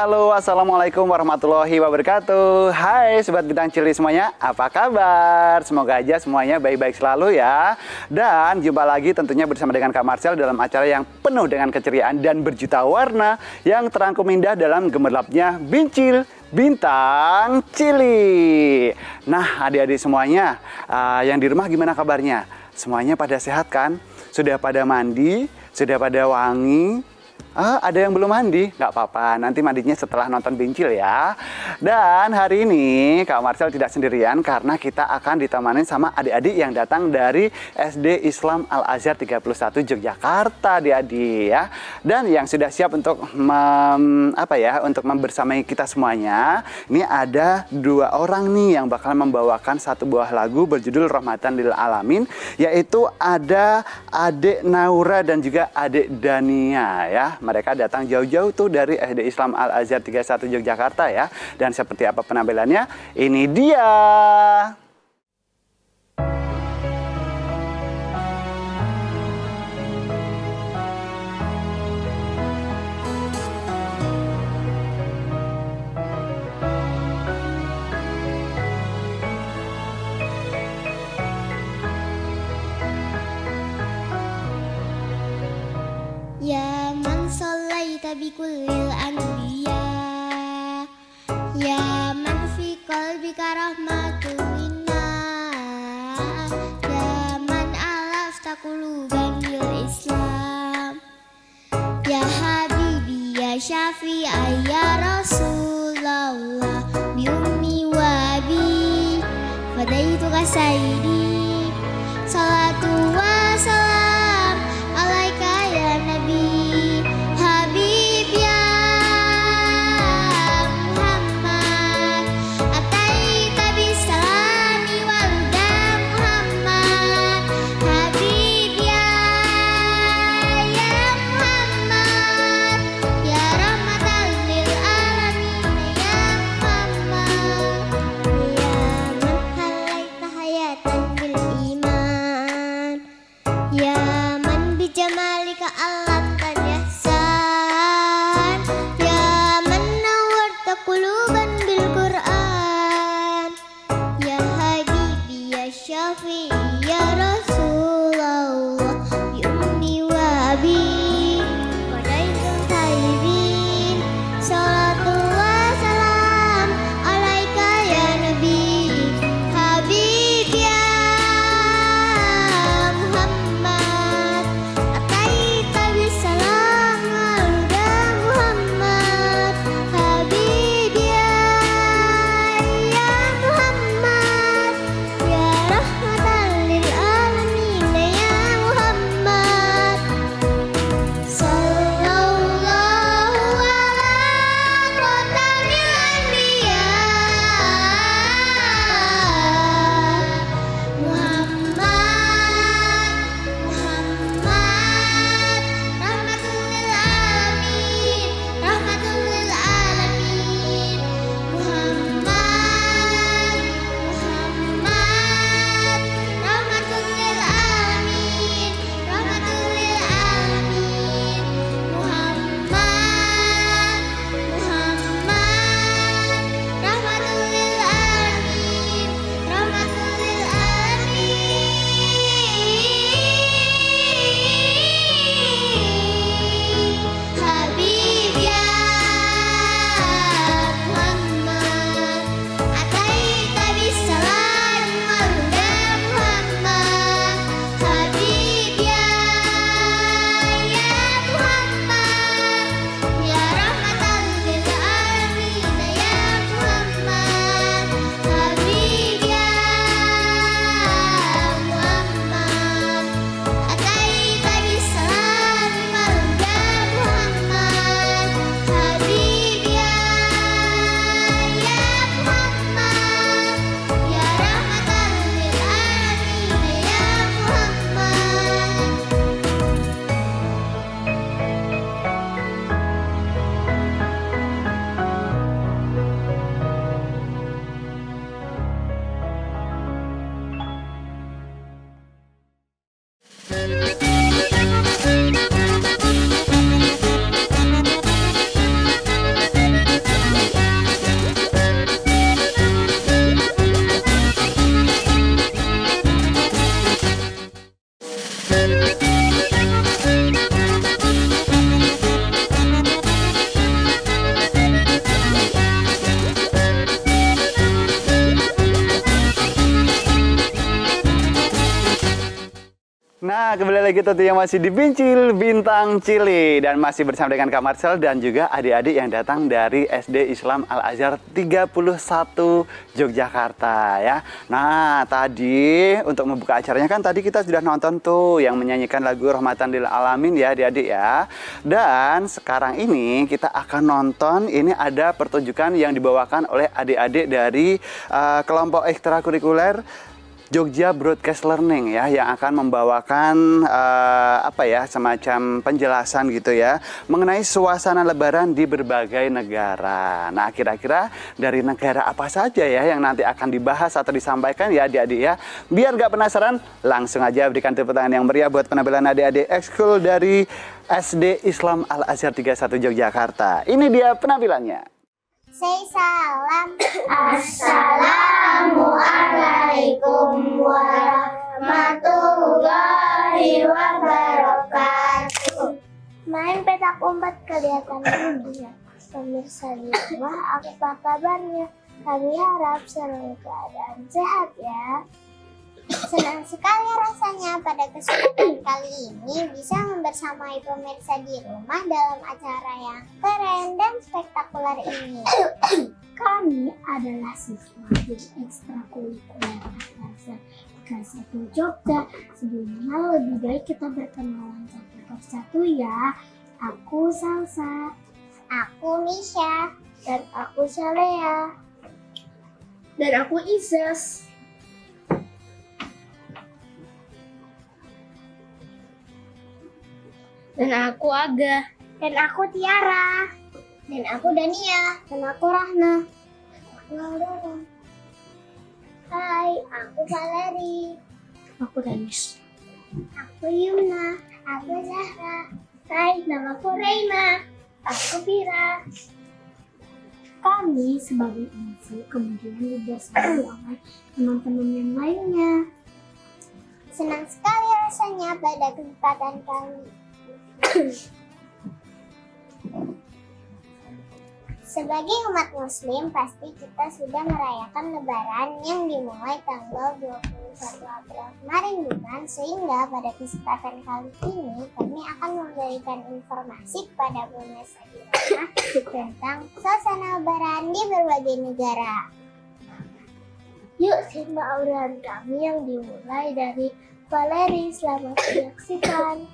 Halo, assalamualaikum warahmatullahi wabarakatuh. Hai Sobat Bintang Cili semuanya, apa kabar? Semoga aja semuanya baik-baik selalu ya. Dan jumpa lagi tentunya bersama dengan Kak Marcel dalam acara yang penuh dengan keceriaan dan berjuta warna yang terangkum indah dalam gemerlapnya Bincil Bintang Cili. Nah adik-adik semuanya, yang di rumah gimana kabarnya? Semuanya pada sehat kan? Sudah pada mandi? Sudah pada wangi? Ada yang belum mandi? Nggak apa-apa, nanti mandinya setelah nonton Bincil ya. Dan hari ini Kak Marcel tidak sendirian karena kita akan ditemani sama adik-adik yang datang dari SD Islam Al Azhar 31 Yogyakarta, adik-adik ya. Dan yang sudah siap untuk untuk membersamai kita semuanya. Ini ada dua orang nih yang bakal membawakan satu buah lagu berjudul Rahmatan lil Alamin, yaitu ada Adik Naura dan juga Adik Dania ya. Mereka datang jauh-jauh tuh dari SD Islam Al Azhar 31 Yogyakarta ya. Dan seperti apa penampilannya? Ini dia. Ya man sallaita bi kullil anbiya, ya man fi qalbika rahmatun minna, ya man alafta quluban bil Islam, ya habibi ya syafi'i ya Rasulullah, bi ummi wa abi fadaituka sayyidi, salatu wa salam alaika ya Nabi Habib ya Muhammad, ataita bisalami waluda Muhammad, Habib ya Muhammad, ya rahmatan lil alamin ya Muhammad, ya man halaita hayatan bil iman, lagi tentunya masih di Bincil Bintang Cili dan masih bersama dengan Kak Marcel dan juga adik-adik yang datang dari SD Islam Al-Azhar 31 Yogyakarta ya. Nah, tadi untuk membuka acaranya kan tadi kita sudah nonton tuh yang menyanyikan lagu Rahmatan lil Alamin ya adik-adik ya. Dan sekarang ini kita akan nonton, ini ada pertunjukan yang dibawakan oleh adik-adik dari kelompok ekstrakurikuler Jogja Broadcast Learning ya, yang akan membawakan semacam penjelasan gitu ya mengenai suasana Lebaran di berbagai negara. Nah, kira-kira dari negara apa saja ya yang nanti akan dibahas atau disampaikan ya adik-adik ya. Biar gak penasaran, langsung aja berikan tepuk tangan yang meriah buat penampilan adik-adik ekskul dari SD Islam Al-Azhar 31 Yogyakarta. Ini dia penampilannya. Say salam. Assalamualaikum warahmatullahi wabarakatuh. Main petak umpet kelihatan dunia. Pemirsa di rumah, apa kabarnya? Kami harap selalu keadaan sehat ya. Senang sekali rasanya pada kesempatan kali ini bisa membersamai pemirsa di rumah dalam acara yang keren dan spektakuler ini. Kami adalah siswa di ekstrakurikuler Al-Azhar 31 Jogja. Sebelumnya lebih baik kita berkenalan satu persatu ya. Aku Salsa, Aku Misha, dan aku Salea, dan aku Izas. Dan aku Aga, dan aku Tiara, dan aku Dania, dan aku Rahna. Hai, aku Valeri, Aku Danis. aku Yumna, aku Zahra. Hai, namaku Reina, aku Vira. Kami sebagai MC kemudian dibersamai oleh teman-teman yang lainnya. Senang sekali rasanya pada kesempatan kali. Sebagai umat muslim, pasti kita sudah merayakan lebaran yang dimulai tanggal 21 April kemarin bukan? Sehingga pada kesempatan kali ini kami akan memberikan informasi kepada pemirsa di rumah tentang suasana lebaran di berbagai negara. Yuk simak obrolan kami yang dimulai dari Valeri. Selamat menyaksikan.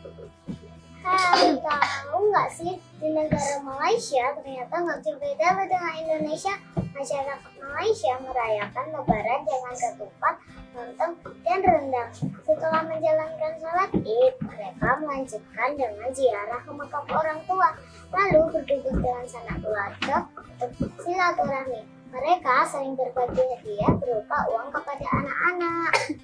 Hai, tahu nggak sih di negara Malaysia ternyata nggak jauh beda loh dengan Indonesia. Masyarakat Malaysia merayakan Lebaran dengan ketupat, lontong, dan rendang. Setelah menjalankan sholat Id, mereka melanjutkan dengan ziarah ke makam orang tua, lalu berduduk dengan sanak keluarga untuk silaturahmi. Mereka sering berbagi hadiah berupa uang kepada anak-anak.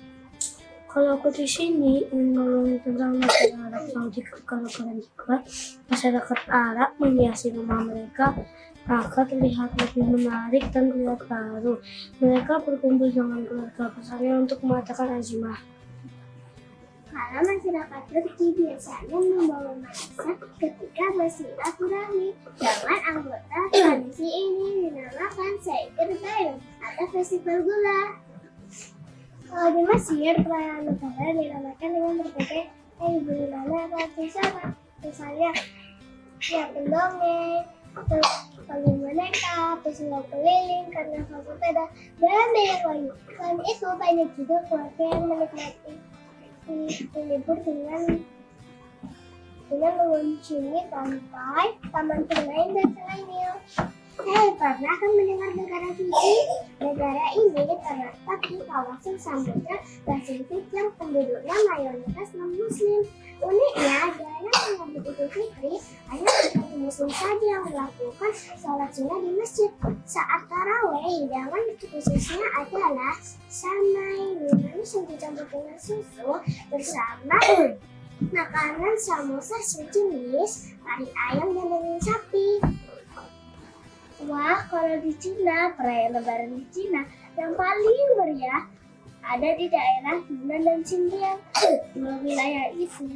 Kalau aku di sini ingin ngomongin tentang masyarakat Arab Saudi, kalau kalian suka masyarakat Arab menghiasi rumah mereka agar terlihat lebih menarik dan terlihat baru. Mereka berkumpul dengan keluarga besarnya untuk mengadakan azimah. Kalau masyarakat Turki biasanya membawa masak ketika bersilaturahmi. Dengan anggota tradisi ini dinamakan Seiger Bayram atau Festival Gula. Kalau di Mesir, perayaan lebaran dinamakan dengan berbagai bagaimana tradisional. Misalnya siap mendongeng, terus panggil boneka, pesilat keliling, karnaval sepeda, dan banyak lagi. Selain itu, banyak juga keluarga yang menikmati libur dengan mengunjungi pantai, taman bermain, dan selainnya. Pernah kan mendengar negara Fiji? Negara ini terletak di kawasan Samudra Pasifik yang penduduknya mayoritas non-muslim. Uniknya, dalam menyambut Idul Fitri, hanya umat muslim saja yang melakukan sholat sunnah di masjid. Saat taraweh, hidangan khususnya adalah samai, manis yang dicampur dengan susu bersama makanan samosa sejenis, kari ayam, dan daging sapi. Wah, kalau di Cina, perayaan lebaran di Cina yang paling meriah ada di daerah Yunnan dan Xinjiang. Dua wilayah itu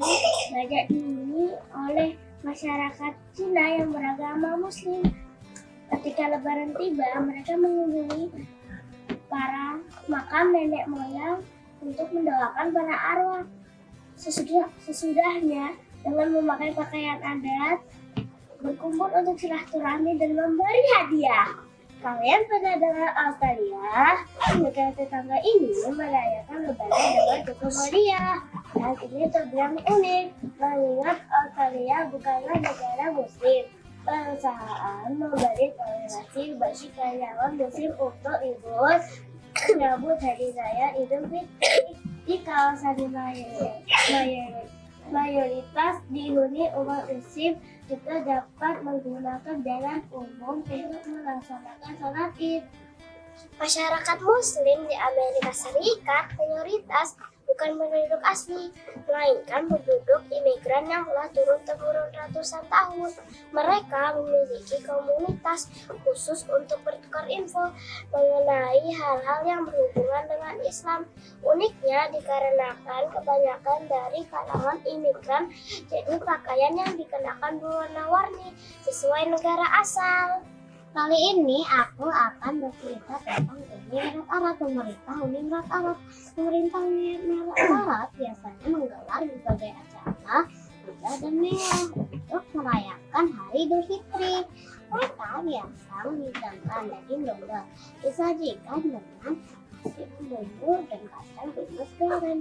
banyak dihuni oleh masyarakat Cina yang beragama Muslim. Ketika lebaran tiba, mereka mengunjungi para makam nenek moyang untuk mendoakan para arwah. Sesudahnya, dengan memakai pakaian adat, berkumpul untuk silaturahmi dan memberi hadiah. Kalian pernah dengar Australia? Negara tetangga ini merayakan Lebaran dengan cukup meriah. Dan ini terbilang unik, mengingat Australia bukanlah negara muslim. Perusahaan memberi toleransi bagi karyawan muslim untuk libur menyambut hari raya Idul Fitri. Di kawasan mayoritas dihuni umat muslim juga dapat menggunakan jalan umum untuk melaksanakan sholat Id. Masyarakat Muslim di Amerika Serikat mayoritas bukan penduduk asli, melainkan penduduk imigran yang telah turun-temurun ratusan tahun. Mereka memiliki komunitas khusus untuk bertukar info mengenai hal-hal yang berhubungan dengan Islam. Uniknya dikarenakan kebanyakan dari kalangan imigran, jadi pakaian yang dikenakan berwarna-warni sesuai negara asal. Kali ini aku akan bercerita tentang Uni Emirat Arab. Pemerintah Uni Emirat Arab biasanya menggelar berbagai acara megah dan mewah untuk merayakan Hari Idul Fitri. Mereka biasa menghidangkan daging domba disajikan dengan nasi bumbu dan kacang direbus goreng.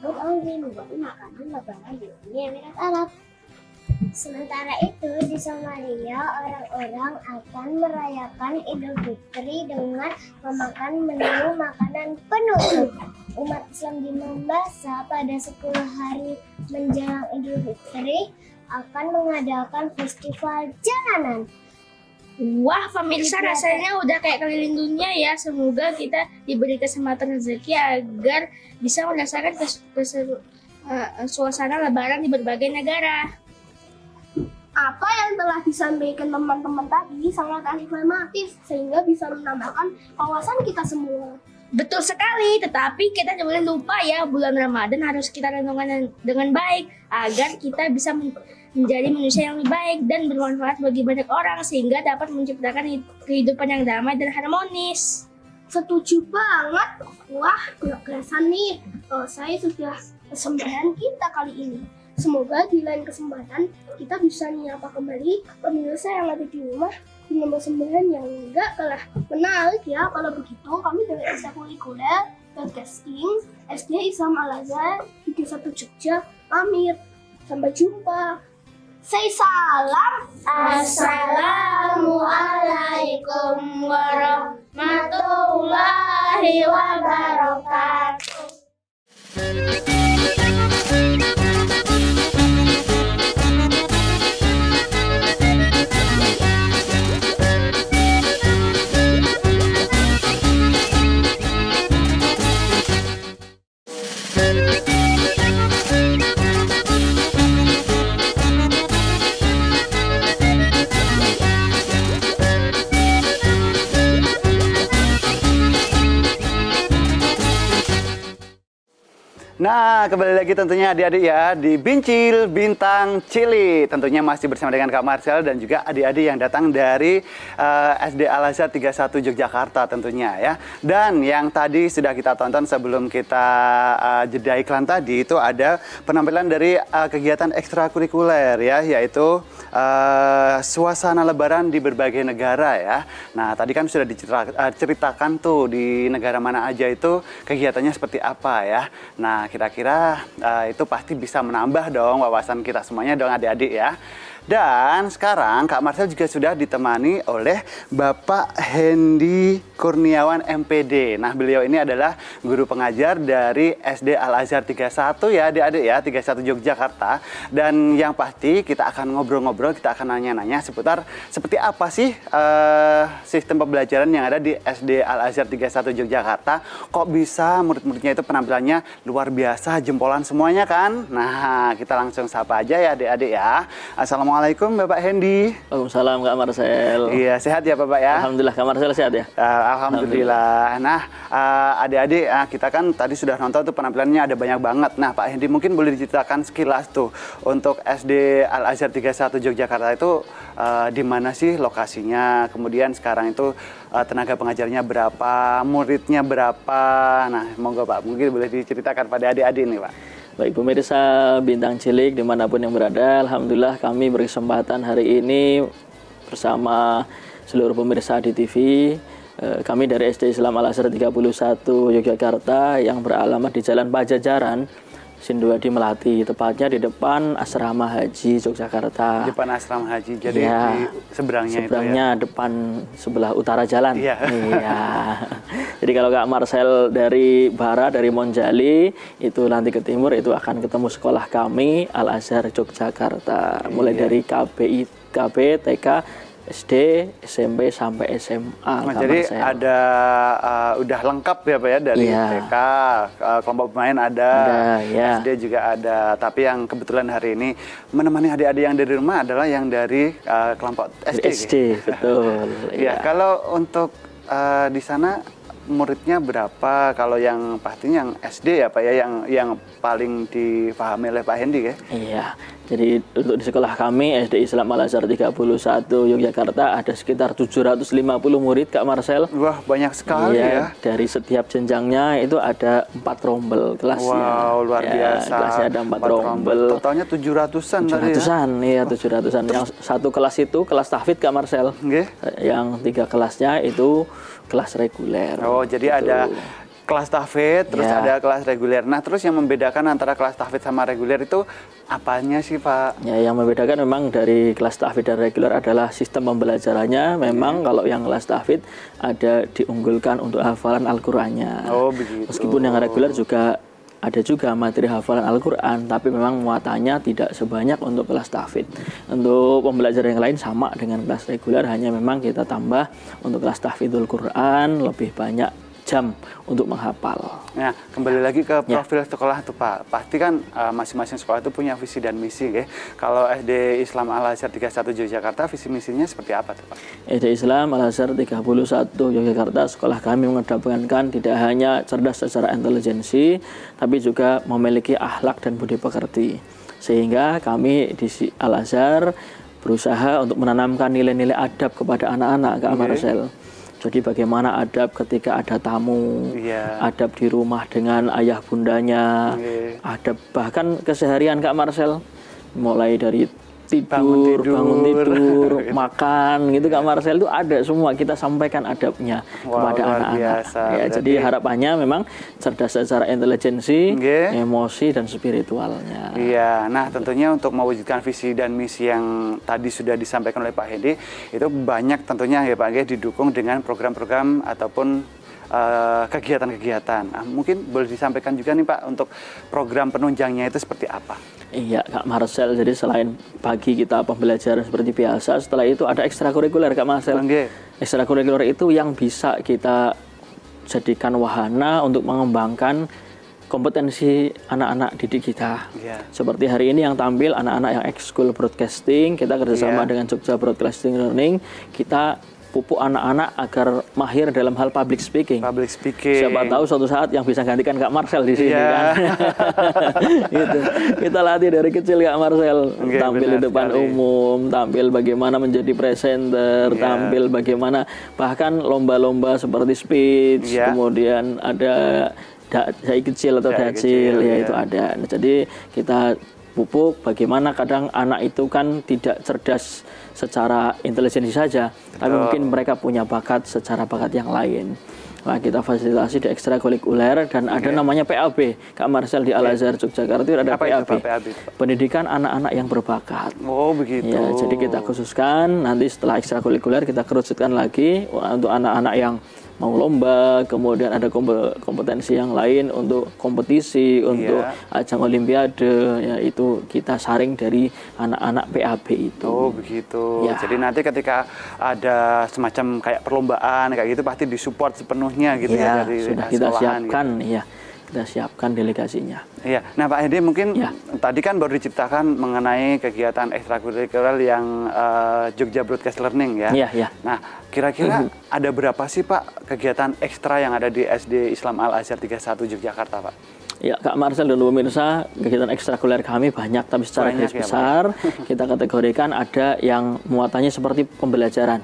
Disebut menjadi makanan Lebaran di Uni Emirat Arab. Sementara itu, di Somalia, orang-orang akan merayakan Idul Fitri dengan memakan menu makanan penutup. Umat Islam di Mombasa pada 10 hari menjelang Idul Fitri akan mengadakan festival jalanan. Wah, pemirsa, rasanya udah kayak keliling dunia ya. Semoga kita diberi kesempatan rezeki agar bisa merasakan suasana Lebaran di berbagai negara. Apa yang telah disampaikan teman-teman tadi sangat informatif sehingga bisa menambahkan wawasan kita semua. Betul sekali, tetapi kita jangan lupa ya, bulan Ramadan harus kita renungkan dengan baik agar kita bisa menjadi manusia yang lebih baik dan bermanfaat bagi banyak orang sehingga dapat menciptakan kehidupan yang damai dan harmonis. Setuju banget. Wah, gak kerasa nih. Saya sudah kesembahan kita kali ini. Semoga di lain kesempatan kita bisa menyapa kembali pemirsa yang ada di rumah dengan persembahan yang enggak kalah menarik ya. Kalau begitu kami dari Ekstrakurikuler Broadcasting SD Islam Al-Azhar 31 Jogja pamit. Sampai jumpa. Say salam. Assalamualaikum warahmatullahi wabarakatuh. Nah, kembali lagi tentunya adik-adik ya di Bincil Bintang Cili. Tentunya masih bersama dengan Kak Marcel dan juga adik-adik yang datang dari SD Al-Azhar 31 Yogyakarta tentunya ya. Dan yang tadi sudah kita tonton sebelum kita jeda iklan tadi itu ada penampilan dari kegiatan ekstrakurikuler ya, yaitu suasana Lebaran di berbagai negara ya. Nah, tadi kan sudah diceritakan tuh di negara mana aja itu kegiatannya seperti apa ya. Nah, kira-kira itu pasti bisa menambah dong wawasan kita semuanya dong adik-adik ya. Dan sekarang Kak Marcel juga sudah ditemani oleh Bapak Hendy Kurniawan MPD. Nah, beliau ini adalah guru pengajar dari SD Al-Azhar 31 ya adik-adik ya, 31 Yogyakarta. Dan yang pasti kita akan ngobrol-ngobrol, kita akan nanya-nanya seputar seperti apa sih sistem pembelajaran yang ada di SD Al-Azhar 31 Yogyakarta. Kok bisa murid-muridnya itu penampilannya luar biasa, jempolan semuanya kan? Nah, kita langsung sapa aja ya adik-adik ya. Assalamualaikum Bapak Hendy. Waalaikumsalam Kak Marcel. Iya, sehat ya Bapak ya? Alhamdulillah, Kak Marcel sehat ya? Alhamdulillah. Nah, adik-adik kita kan tadi sudah nonton tuh penampilannya ada banyak banget. Nah, Pak Hendy mungkin boleh diceritakan sekilas tuh untuk SD Al-Azhar 31 Yogyakarta itu di mana sih lokasinya? Kemudian sekarang itu tenaga pengajarnya berapa, muridnya berapa? Nah, monggo Pak, mungkin boleh diceritakan pada adik-adik nih Pak. Baik pemirsa Bintang Cilik dimanapun yang berada, alhamdulillah kami berkesempatan hari ini bersama seluruh pemirsa di TV. Kami dari SD Islam Al Azhar 31 Yogyakarta yang beralamat di Jalan Pajajaran, Sinduadi Melati, tepatnya di depan Asrama Haji Yogyakarta. Depan Asrama Haji, jadi ya, di seberangnya itu ya? Depan sebelah utara jalan. Iya. Iya. Jadi kalau Kak Marcel dari barat, dari Monjali, itu nanti ke timur, itu akan ketemu sekolah kami Al Azhar Yogyakarta. Mulai dari KB, TK, SD, SMP sampai SMA. Nah, jadi ada udah lengkap ya Pak ya, dari TK, kelompok bermain ada, ya. SD juga ada. Tapi yang kebetulan hari ini menemani adik-adik yang dari rumah adalah yang dari kelompok SD. SD, betul. Ya, kalau untuk di sana muridnya berapa? Kalau yang pastinya yang SD ya Pak ya, yang paling dipahami oleh Pak Hendi ya? Iya. Jadi untuk di sekolah kami SD Islam Al Azhar 31 Yogyakarta ada sekitar 750 murid Kak Marcel. Wah, banyak sekali ya. Dari setiap jenjangnya itu ada 4 rombel kelasnya. Wow, luar biasa. Kelasnya ada 4 rombel. Totalnya 700-an tadi ya? 700-an, iya 700-an. Yang satu kelas itu kelas tahfidz Kak Marcel. Yang 3 kelasnya itu kelas reguler. Oh, jadi ada kelas tahfidz, terus ada kelas reguler. Nah, terus yang membedakan antara kelas tahfidz sama reguler itu apanya sih, Pak? Ya, yang membedakan memang dari kelas tahfidz dan reguler adalah sistem pembelajarannya. Memang kalau yang kelas tahfidz ada diunggulkan untuk hafalan Al-Qur'annya. Oh, begitu. Meskipun yang reguler juga ada juga materi hafalan Al-Qur'an, tapi memang muatannya tidak sebanyak untuk kelas tahfidz. Untuk pembelajaran yang lain sama dengan kelas reguler, hanya memang kita tambah untuk kelas tahfidzul Qur'an lebih banyak jam untuk menghafal. Nah, kembali lagi ke profil sekolah tuh Pak. Pasti kan masing-masing sekolah itu punya visi dan misi ya. Kalau SD Islam Al Azhar 31 Yogyakarta, visi misinya seperti apa tuh Pak? SD Islam Al Azhar 31 Yogyakarta, sekolah kami mengedepankan tidak hanya cerdas secara intelijensi, tapi juga memiliki akhlak dan budi pekerti. Sehingga kami di Al Azhar berusaha untuk menanamkan nilai-nilai adab kepada anak-anak Kak Marcel. Jadi bagaimana adab ketika ada tamu, adab di rumah dengan ayah bundanya, adab bahkan keseharian Kak Marcel, mulai dari bangun tidur, makan gitu Kak Marcel, itu ada semua kita sampaikan adabnya kepada anak-anak. Ya, jadi harapannya memang cerdas secara intelijensi, emosi dan spiritualnya. Iya, nah tentunya untuk mewujudkan visi dan misi yang tadi sudah disampaikan oleh Pak Hendi, itu banyak tentunya ya Pak, didukung dengan program-program ataupun kegiatan-kegiatan. Nah, mungkin boleh disampaikan juga nih Pak, untuk program penunjangnya itu seperti apa? Iya Kak Marcel, jadi selain pagi kita pembelajaran seperti biasa, setelah itu ada ekstrakurikuler Kak Marcel. Ekstrakurikuler itu yang bisa kita jadikan wahana untuk mengembangkan kompetensi anak-anak didik kita. Seperti hari ini yang tampil anak-anak yang ekskul broadcasting, kita kerjasama dengan Jogja Broadcasting Learning, kita pupuk anak-anak agar mahir dalam hal public speaking. Siapa tahu suatu saat yang bisa gantikan Kak Marcel di sini kan. Gitu. Kita latih dari kecil Kak Marcel, tampil di depan umum, tampil bagaimana menjadi presenter, tampil bagaimana bahkan lomba-lomba seperti speech, kemudian ada dai kecil atau dacil, ya itu ada. Nah, jadi kita pupuk bagaimana kadang anak itu kan tidak cerdas secara intelijensi saja, tapi mungkin mereka punya bakat secara bakat yang lain. Nah, kita fasilitasi di ekstrakurikuler dan ada namanya PAB Kak Marcel di Al Azhar Yogyakarta itu ada PAB, pendidikan anak-anak yang berbakat. Oh begitu. Ya, jadi kita khususkan nanti setelah ekstrakurikuler kita kerucutkan lagi untuk anak-anak yang mau lomba, kemudian ada kompetensi yang lain untuk kompetisi, untuk ajang olimpiade, ya itu kita saring dari anak-anak PAB itu. Oh begitu. Jadi nanti ketika ada semacam kayak perlombaan kayak gitu pasti disupport sepenuhnya gitu ya dari sudah kita siapkan gitu. Kita siapkan delegasinya. Iya. Nah Pak Hendi mungkin tadi kan baru diceritakan mengenai kegiatan ekstrakurikuler yang Jogja Broadcast Learning ya. Nah kira-kira ada berapa sih Pak kegiatan ekstra yang ada di SD Islam Al Azhar 31 Yogyakarta Pak? Ya, Kak Marcel dan pemirsa, kegiatan ekstrakurikuler kami banyak, tapi secara garis besar kita kategorikan ada yang muatannya seperti pembelajaran.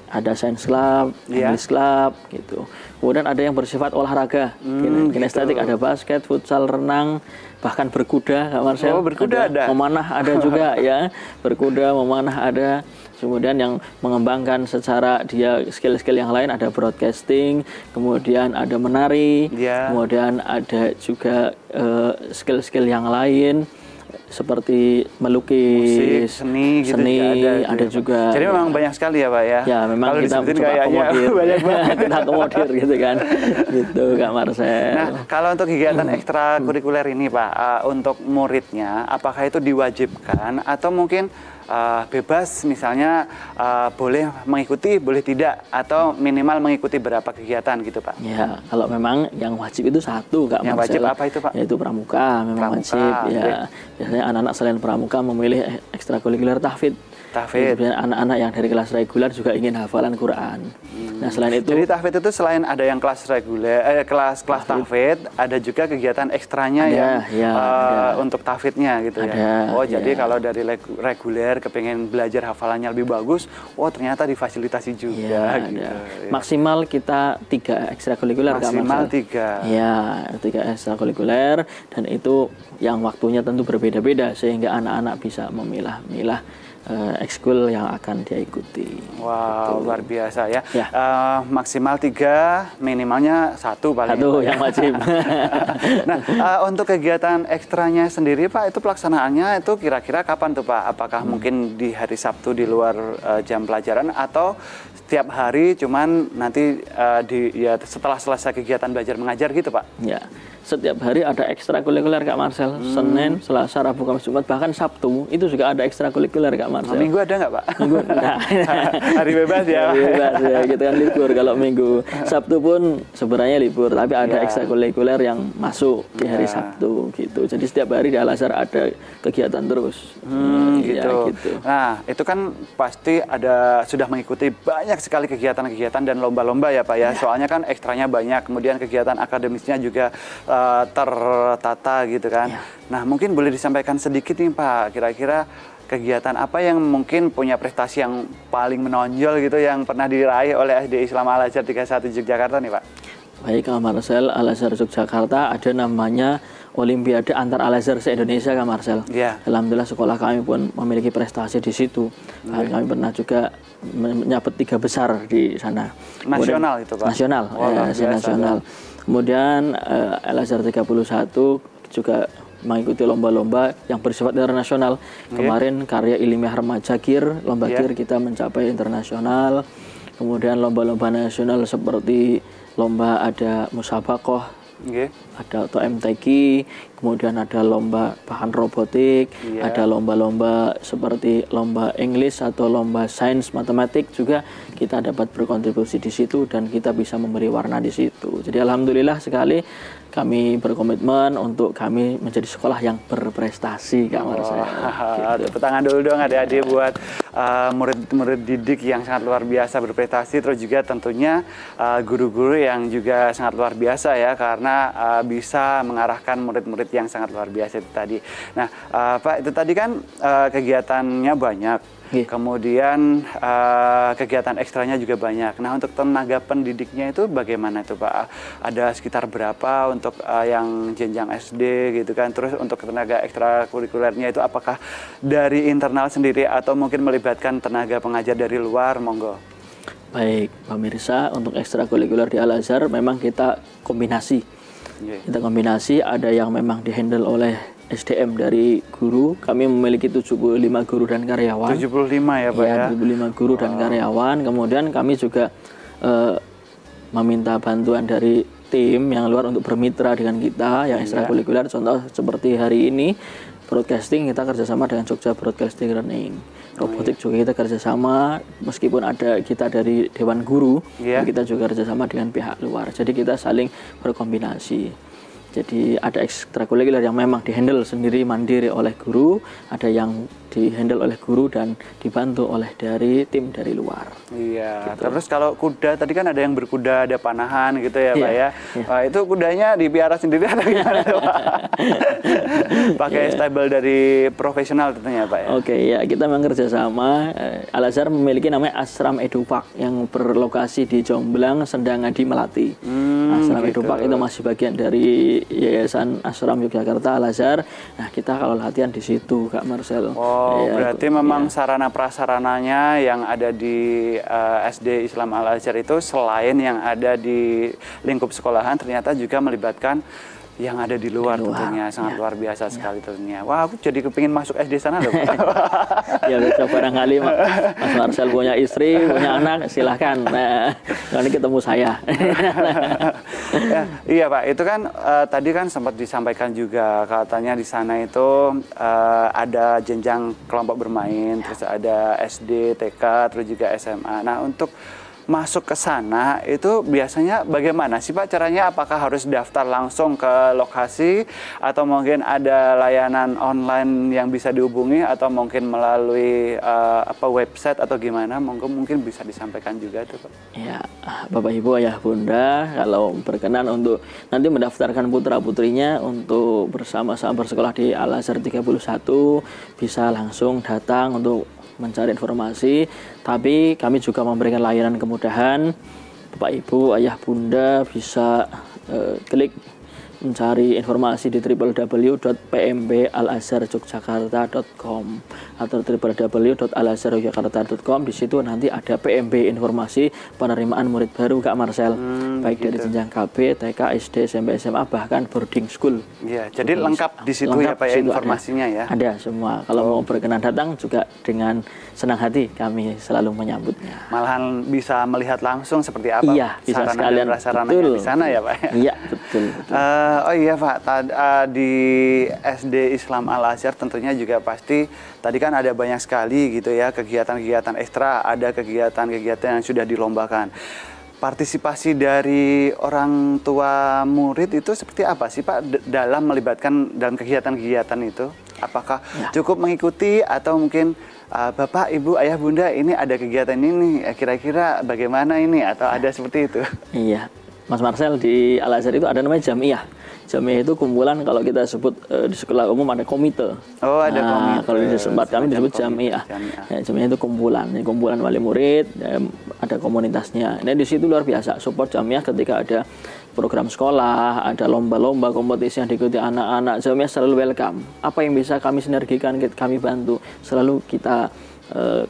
Ada science club, English club, gitu. Kemudian ada yang bersifat olahraga, kinestetik, ada basket, futsal, renang, bahkan berkuda, Kak Marcel. Oh, berkuda ada. Memanah ada juga ya, berkuda, memanah ada. Kemudian yang mengembangkan secara dia skill-skill yang lain ada broadcasting, kemudian ada menari, kemudian ada juga skill-skill yang lain seperti melukis, musik, seni gitu ada juga. Jadi memang banyak sekali ya Pak ya. Ya memang kalau kita coba akomodir, kita akomodir gitu kan, gitu Kak Marcel. Nah kalau untuk kegiatan ekstrakurikuler ini Pak, untuk muridnya apakah itu diwajibkan atau mungkin bebas misalnya boleh mengikuti, boleh tidak, atau minimal mengikuti berapa kegiatan gitu Pak? Ya, kalau memang yang wajib itu satu Kak Marcel. Yang wajib apa itu Pak? Yaitu pramuka, memang wajib ya. Biasanya anak-anak selain pramuka memilih ekstrakurikuler tahfidz. Kemudian anak-anak yang dari kelas reguler juga ingin hafalan Quran. Nah selain itu, jadi tahfidz itu selain ada yang kelas reguler, kelas tahfidz, ada juga kegiatan ekstranya untuk tahfidznya gitu ya. Oh jadi kalau dari reguler kepengen belajar hafalannya lebih bagus, ternyata difasilitasi juga. Gitu. Maksimal kita 3 ekstrakurikuler. Maksimal 3. Ya 3 ekstrakurikuler, dan itu yang waktunya tentu berbeda-beda sehingga anak-anak bisa memilah-milah ekskul yang akan dia ikuti. Wow, gitu. Luar biasa ya. Maksimal 3, minimalnya 1 paling. 1 yang wajib. Nah, untuk kegiatan ekstranya sendiri Pak, itu pelaksanaannya itu kira-kira kapan tuh Pak? Apakah mungkin di hari Sabtu di luar jam pelajaran atau setiap hari cuman nanti setelah selesai kegiatan belajar mengajar gitu Pak? Ya. Setiap hari ada ekstrakurikuler Kak Marcel. Senin, Selasa, Rabu, Kamis, Jumat, bahkan Sabtu itu juga ada ekstrakurikuler Kak Marcel. Minggu ada nggak Pak? Minggu enggak. Hari bebas ya. Hari bebas ya, gitu kan libur kalau Minggu. Sabtu pun sebenarnya libur, tapi ada ekstrakurikuler yang masuk di hari Sabtu gitu. Jadi setiap hari di Al-Azhar ada kegiatan terus. Gitu. Nah, itu kan pasti sudah mengikuti banyak sekali kegiatan-kegiatan dan lomba-lomba ya Pak ya. Soalnya kan ekstranya banyak, kemudian kegiatan akademisnya juga tertata gitu kan. Nah mungkin boleh disampaikan sedikit nih Pak, kira-kira kegiatan apa yang mungkin punya prestasi yang paling menonjol gitu yang pernah diraih oleh SD Islam Al-Azhar 31 Yogyakarta nih Pak? Baik Kak Marcel, Al-Azhar Yogyakarta ada namanya Olimpiade Antar Al-Azhar se-Indonesia Kak Marcel. Alhamdulillah sekolah kami pun memiliki prestasi di situ. Kami pernah juga menyabet 3 besar di sana. Nasional itu Pak? Nasional, nasional. Kemudian Al-Azhar 31 juga mengikuti lomba-lomba yang bersifat internasional. Kemarin karya ilmiah remaja GIR, lomba GIR kita mencapai internasional. Kemudian lomba-lomba nasional seperti lomba ada musabaqah, ada MTQ, kemudian ada lomba bahan robotik, ada lomba-lomba seperti lomba English atau lomba sains matematik juga kita dapat berkontribusi di situ dan kita bisa memberi warna di situ. Jadi alhamdulillah sekali kami berkomitmen untuk kami menjadi sekolah yang berprestasi Kak Marcel. Tepuk tangan dulu dong adik-adik buat murid-murid didik yang sangat luar biasa berprestasi, terus juga tentunya guru-guru yang juga sangat luar biasa ya karena bisa mengarahkan murid-murid yang sangat luar biasa itu tadi. Nah Pak, itu tadi kan kegiatannya banyak. Kemudian kegiatan ekstranya juga banyak. Nah untuk tenaga pendidiknya itu bagaimana itu Pak? Ada sekitar berapa untuk yang jenjang SD gitu kan? Terus untuk tenaga ekstrakurikulernya itu apakah dari internal sendiri atau mungkin melibatkan tenaga pengajar dari luar? Monggo. Baik pemirsa, untuk ekstrakurikuler di Al-Azhar memang kita kombinasi. Kita kombinasi, ada yang memang dihandle oleh SDM dari guru. Kami memiliki 75 guru dan karyawan. 75 ya Pak ya? 75 guru dan karyawan. Kemudian kami juga meminta bantuan dari tim yang luar untuk bermitra dengan kita yang ekstrakurikuler. Contoh seperti hari ini broadcasting kita kerjasama dengan Jogja Broadcasting Learning. Robotik juga kita kerjasama, meskipun ada kita dari Dewan Guru, kita juga kerjasama dengan pihak luar. Jadi kita saling berkombinasi. Jadi ada ekstrakurikuler yang memang dihandle sendiri mandiri oleh guru, ada yang dihandle oleh guru dan dibantu oleh dari tim dari luar. Iya. Gitu. Terus kalau kuda tadi kan ada yang berkuda, ada panahan gitu ya, Pak ya. Iya. Wah, itu kudanya dipiara sendiri atau gimana, Pak? Pakai stable dari profesional tentunya, Pak ya. Oke, ya kita memang kerjasama. Al-Azhar memiliki namanya Asram Edupak yang berlokasi di Jomblang, Sendangadi, Melati. Asram gitu. Edupak itu masih bagian dari Yayasan Asram Yogyakarta Al-Azhar. Nah, kita kalau latihan di situ, Kak Marcel. Oh, Ya, berarti memang sarana prasarananya yang ada di SD Islam Al-Azhar itu selain yang ada di lingkup sekolahan ternyata juga melibatkan yang ada di luar, tentunya sangat luar biasa sekali tentunya. Wah, aku jadi kepingin masuk SD sana loh, Pak. Ya bisa barangkali Mas Marcel punya istri, punya anak, silahkan. Nah, nanti ketemu saya. Ya, iya Pak, itu kan tadi kan sempat disampaikan juga katanya di sana itu ada jenjang kelompok bermain, terus ada SD, TK, terus juga SMA. Nah, untuk masuk ke sana itu biasanya bagaimana sih Pak caranya? Apakah harus daftar langsung ke lokasi atau mungkin ada layanan online yang bisa dihubungi atau mungkin melalui website atau gimana? Mungkin bisa disampaikan juga tuh Pak. Ya, Bapak Ibu Ayah Bunda, kalau berkenan untuk nanti mendaftarkan putra-putrinya untuk bersama-sama bersekolah di Al-Azhar 31 bisa langsung datang untuk mencari informasi, tapi kami juga memberikan layanan kemudahan. Bapak Ibu Ayah Bunda bisa klik mencari informasi di www.pmbalazharjogjakarta.com atau www.alazharyogyakarta.com. Di situ nanti ada PMB informasi penerimaan murid baru Kak Marcel, baik dari jenjang KB, TK, SD, SMP, SMA, bahkan boarding school. Iya, jadi lengkap di situ ya Pak ya informasinya ya. Ada semua. Kalau mau berkenan datang juga dengan senang hati kami selalu menyambutnya. Malahan bisa melihat langsung seperti apa bisa sarana sekalian, dan prasarananya di sana ya Pak. Iya, betul. Oh iya Pak, di SD Islam Al-Azhar tentunya juga pasti tadi kan ada banyak sekali gitu ya kegiatan-kegiatan ekstra, ada kegiatan-kegiatan yang sudah dilombakan. Partisipasi dari orang tua murid itu seperti apa sih Pak dalam melibatkan dalam kegiatan-kegiatan itu? Apakah cukup mengikuti atau mungkin Bapak, Ibu, Ayah, Bunda ini ada kegiatan ini, kira-kira bagaimana ini atau ada seperti itu? Iya, Mas Marcel, di Al-Azhar itu ada namanya Jamiah. Jamiah itu kumpulan, kalau kita sebut di sekolah umum ada komite. Oh, ada komite. Kalau di tempat kami disebut Jamiah. Ya, Jamiah itu kumpulan. Ini kumpulan wali murid, ada komunitasnya. Nah, di situ luar biasa support Jamiah ketika ada program sekolah, ada lomba-lomba, kompetisi yang diikuti anak-anak. Jamiah selalu welcome. Apa yang bisa kami sinergikan, kami bantu. Selalu kita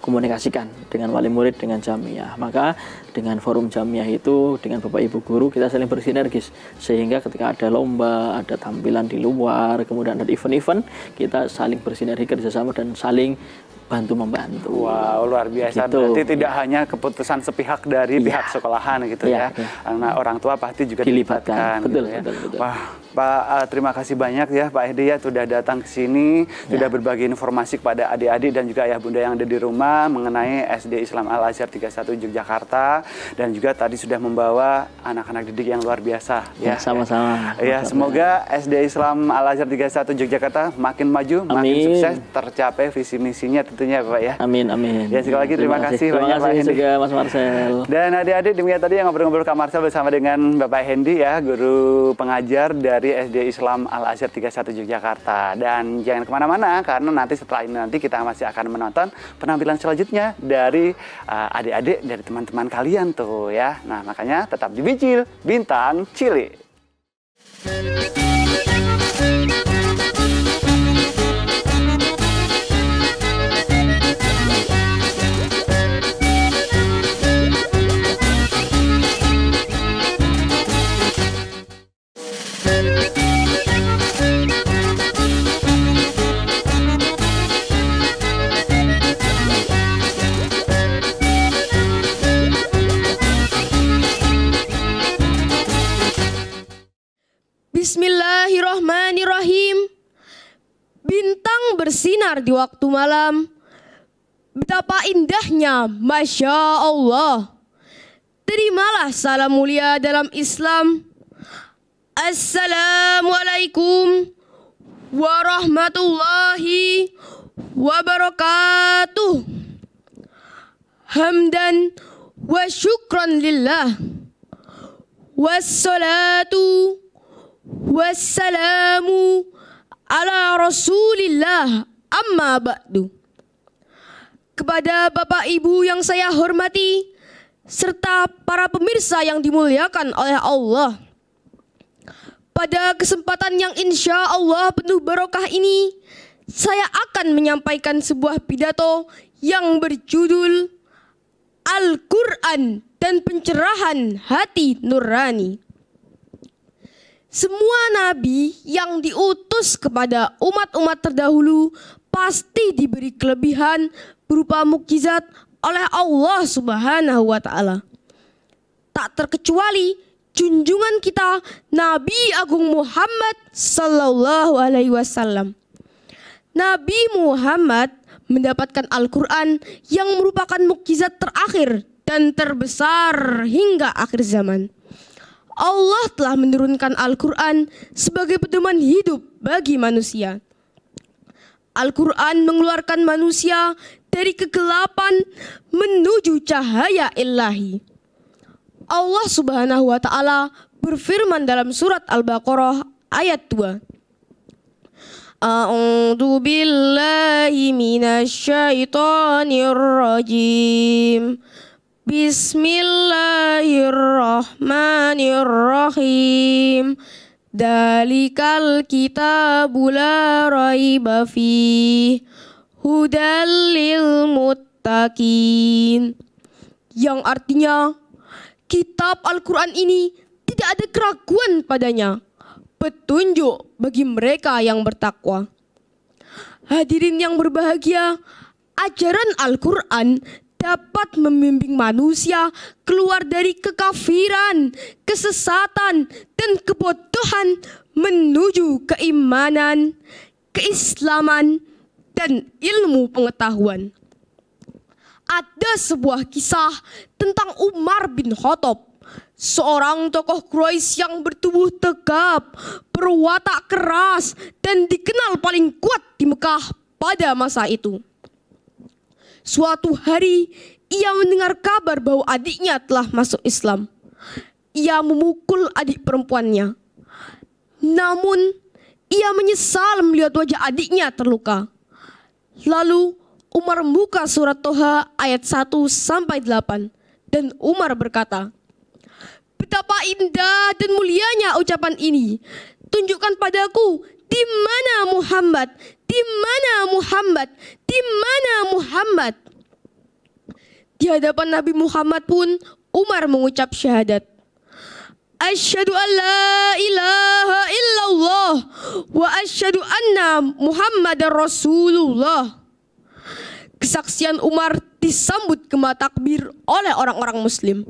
komunikasikan dengan wali murid, dengan Jamiah. Maka dengan forum Jamiah itu, dengan Bapak Ibu guru, kita saling bersinergis. Sehingga ketika ada lomba, ada tampilan di luar, kemudian ada event-event, kita saling bersinergi kerjasama dan saling bantu-membantu. Wow, luar biasa. Gitu. Berarti tidak hanya keputusan sepihak dari pihak sekolahan gitu ya. Karena orang tua pasti juga dilibatkan. Betul, gitu ya. betul. Wah, Pak, terima kasih banyak ya Pak Hedi ya sudah datang ke sini, sudah berbagi informasi kepada adik-adik dan juga ayah bunda yang ada di rumah mengenai SD Islam Al-Azhar 31 Yogyakarta, dan juga tadi sudah membawa anak-anak didik yang luar biasa ya. Sama-sama. Ya, semoga SD Islam Al-Azhar 31 Yogyakarta makin maju, makin sukses, tercapai visi misinya tentunya Pak ya. Amin, amin. Ya, sekali lagi terima kasih banyak Pak Hendi. Juga Mas Marcel. Dan adik-adik, demikian tadi yang ngobrol-ngobrol Kak Marcel bersama dengan Bapak Hendi ya, guru pengajar dari SD Islam Al-Azhar 31 Yogyakarta. Dan jangan kemana-mana karena nanti setelah ini kita masih akan menonton penampilan selanjutnya dari adik-adik, dari teman-teman kalian tuh ya. Nah, makanya tetap di Bicil Bintang Cilik. Bismillahirrahmanirrahim. Bintang bersinar di waktu malam. Betapa indahnya, Masya Allah. Terimalah salam mulia dalam Islam. Assalamualaikum warahmatullahi wabarakatuh. Hamdan wa syukran lillah. Wassalatu wassalamu ala rasulillah, amma ba'du. Kepada Bapak Ibu yang saya hormati, serta para pemirsa yang dimuliakan oleh Allah, pada kesempatan yang insya Allah penuh barokah ini, saya akan menyampaikan sebuah pidato yang berjudul Al-Quran dan Pencerahan Hati Nurani. Semua nabi yang diutus kepada umat-umat terdahulu pasti diberi kelebihan berupa mukjizat oleh Allah Subhanahu wa Ta'ala. Tak terkecuali junjungan kita Nabi Agung Muhammad Sallallahu Alaihi Wasallam. Nabi Muhammad mendapatkan Al-Quran yang merupakan mukjizat terakhir dan terbesar hingga akhir zaman. Allah telah menurunkan Al-Quran sebagai pedoman hidup bagi manusia. Al-Quran mengeluarkan manusia dari kegelapan menuju cahaya ilahi. Allah Subhanahu wa Ta'ala berfirman dalam surat Al-Baqarah ayat 2. A'udzu billahi minasyaitonir rajim. Bismillahirrahmanirrahim. Dalikal kitabu la raiba fih hudal lil muttaqin. Yang artinya, kitab Al-Quran ini tidak ada keraguan padanya, petunjuk bagi mereka yang bertakwa. Hadirin yang berbahagia, ajaran Al-Quran dapat membimbing manusia keluar dari kekafiran, kesesatan, dan kebodohan menuju keimanan, keislaman, dan ilmu pengetahuan. Ada sebuah kisah tentang Umar bin Khattab, seorang tokoh Quraisy yang bertubuh tegap, berwatak keras, dan dikenal paling kuat di Mekah pada masa itu. Suatu hari, ia mendengar kabar bahwa adiknya telah masuk Islam. Ia memukul adik perempuannya. Namun, ia menyesal melihat wajah adiknya terluka. Lalu, Umar membuka surat Toha ayat 1-8. Dan Umar berkata, "Betapa indah dan mulianya ucapan ini. Tunjukkan padaku di mana Muhammad, di mana Muhammad, di mana Muhammad." Di hadapan Nabi Muhammad pun Umar mengucap syahadat. Asyhadu an la ilaha illallah wa asyhadu anna Muhammadar Rasulullah. Kesaksian Umar disambut gema takbir oleh orang-orang muslim.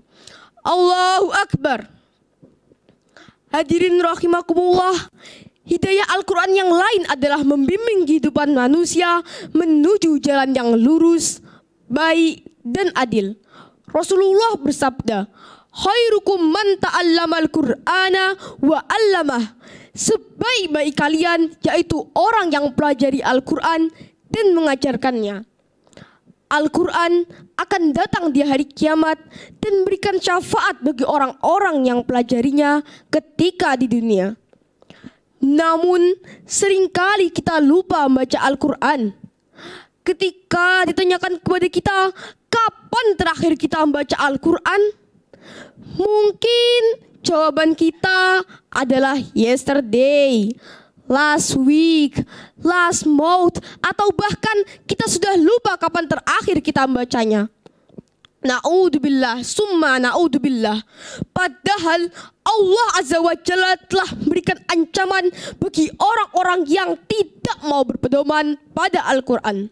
Allahu Akbar. Hadirin rahimakumullah, hidayah Al-Quran yang lain adalah membimbing kehidupan manusia menuju jalan yang lurus, baik, dan adil. Rasulullah bersabda, "Khairukum man ta'allamal Qur'ana wa 'allamah." Sebaik-baik kalian yaitu orang yang pelajari Al-Quran dan mengajarkannya. Al-Quran akan datang di hari kiamat dan berikan syafaat bagi orang-orang yang pelajarinya ketika di dunia. Namun, seringkali kita lupa membaca Al-Quran. Ketika ditanyakan kepada kita, kapan terakhir kita membaca Al-Quran? Mungkin jawaban kita adalah yesterday, last week, last month, atau bahkan kita sudah lupa kapan terakhir kita membacanya. Na'udzubillah, summa na'udzubillah. Padahal Allah Azza wa Jalla telah memberikan ancaman bagi orang-orang yang tidak mau berpedoman pada Al-Quran.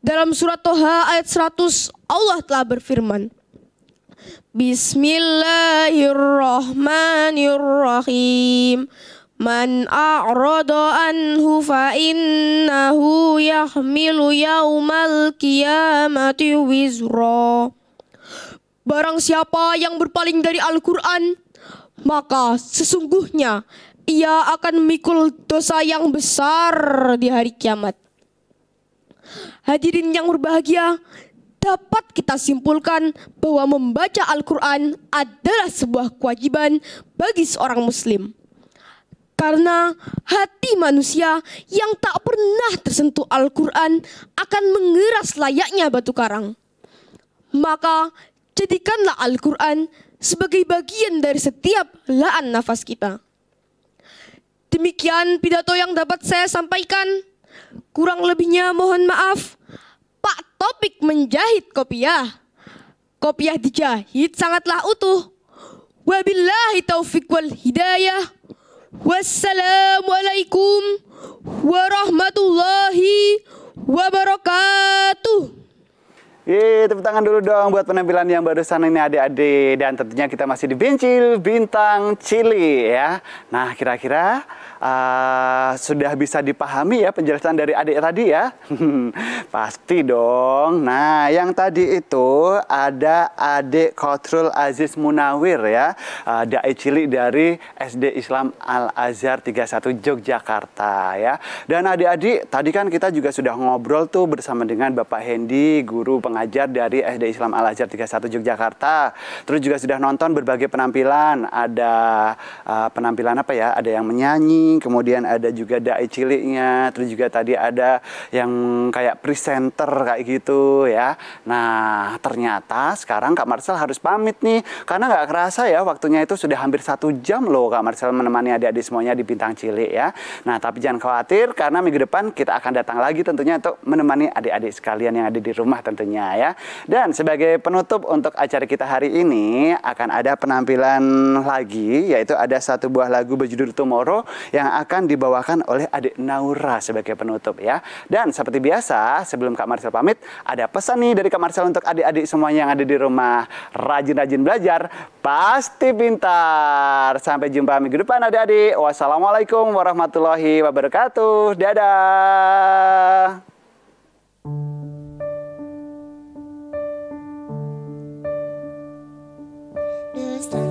Dalam surat Toha ayat 100, Allah telah berfirman, Bismillahirrahmanirrahim. Man a'rada anhu fa innahu yahmilu yaumal qiyamati wizra. Barang siapa yang berpaling dari Al-Quran, maka sesungguhnya ia akan memikul dosa yang besar di hari kiamat. Hadirin yang berbahagia, dapat kita simpulkan bahwa membaca Al-Quran adalah sebuah kewajiban bagi seorang muslim. Karena hati manusia yang tak pernah tersentuh Al-Quran akan mengeras layaknya batu karang. Maka jadikanlah Al-Quran sebagai bagian dari setiap helaan nafas kita. Demikian pidato yang dapat saya sampaikan. Kurang lebihnya mohon maaf. Pak Topik menjahit kopiah. Kopiah dijahit sangatlah utuh. Wabillahi taufiq wal hidayah. Wassalamualaikum warahmatullahi wabarakatuh. Tepuk tangan dulu dong buat penampilan yang barusan ini adik-adik. Dan tentunya kita masih di Bincil Bintang Cili ya. Nah kira-kira sudah bisa dipahami ya penjelasan dari adik tadi ya? Pasti dong. Nah yang tadi itu ada adik Kotrul Aziz Munawir ya. Dai Cili dari SD Islam Al-Azhar 31 Yogyakarta ya. Dan adik-adik tadi kan kita juga sudah ngobrol tuh bersama dengan Bapak Hendy, guru pengajar dari SD Islam Al-Azhar 31 Yogyakarta. Terus juga sudah nonton berbagai penampilan. Ada penampilan apa ya? Ada yang menyanyi, kemudian ada juga dai ciliknya. Terus juga tadi ada yang kayak presenter kayak gitu ya. Nah ternyata sekarang Kak Marcel harus pamit nih. Karena nggak kerasa ya waktunya itu sudah hampir 1 jam loh Kak Marcel menemani adik-adik semuanya di Bintang Cilik ya. Nah tapi jangan khawatir karena minggu depan kita akan datang lagi tentunya untuk menemani adik-adik sekalian yang ada di rumah tentunya ya. Dan sebagai penutup untuk acara kita hari ini akan ada penampilan lagi, yaitu ada satu buah lagu berjudul Tomorrow yang akan dibawakan oleh adik Naura sebagai penutup ya. Dan seperti biasa sebelum Kak Marcel pamit, ada pesan nih dari Kak Marcel untuk adik-adik semuanya yang ada di rumah. Rajin-rajin belajar, pasti pintar. Sampai jumpa minggu depan adik-adik. Wassalamualaikum warahmatullahi wabarakatuh. Dadah. The sun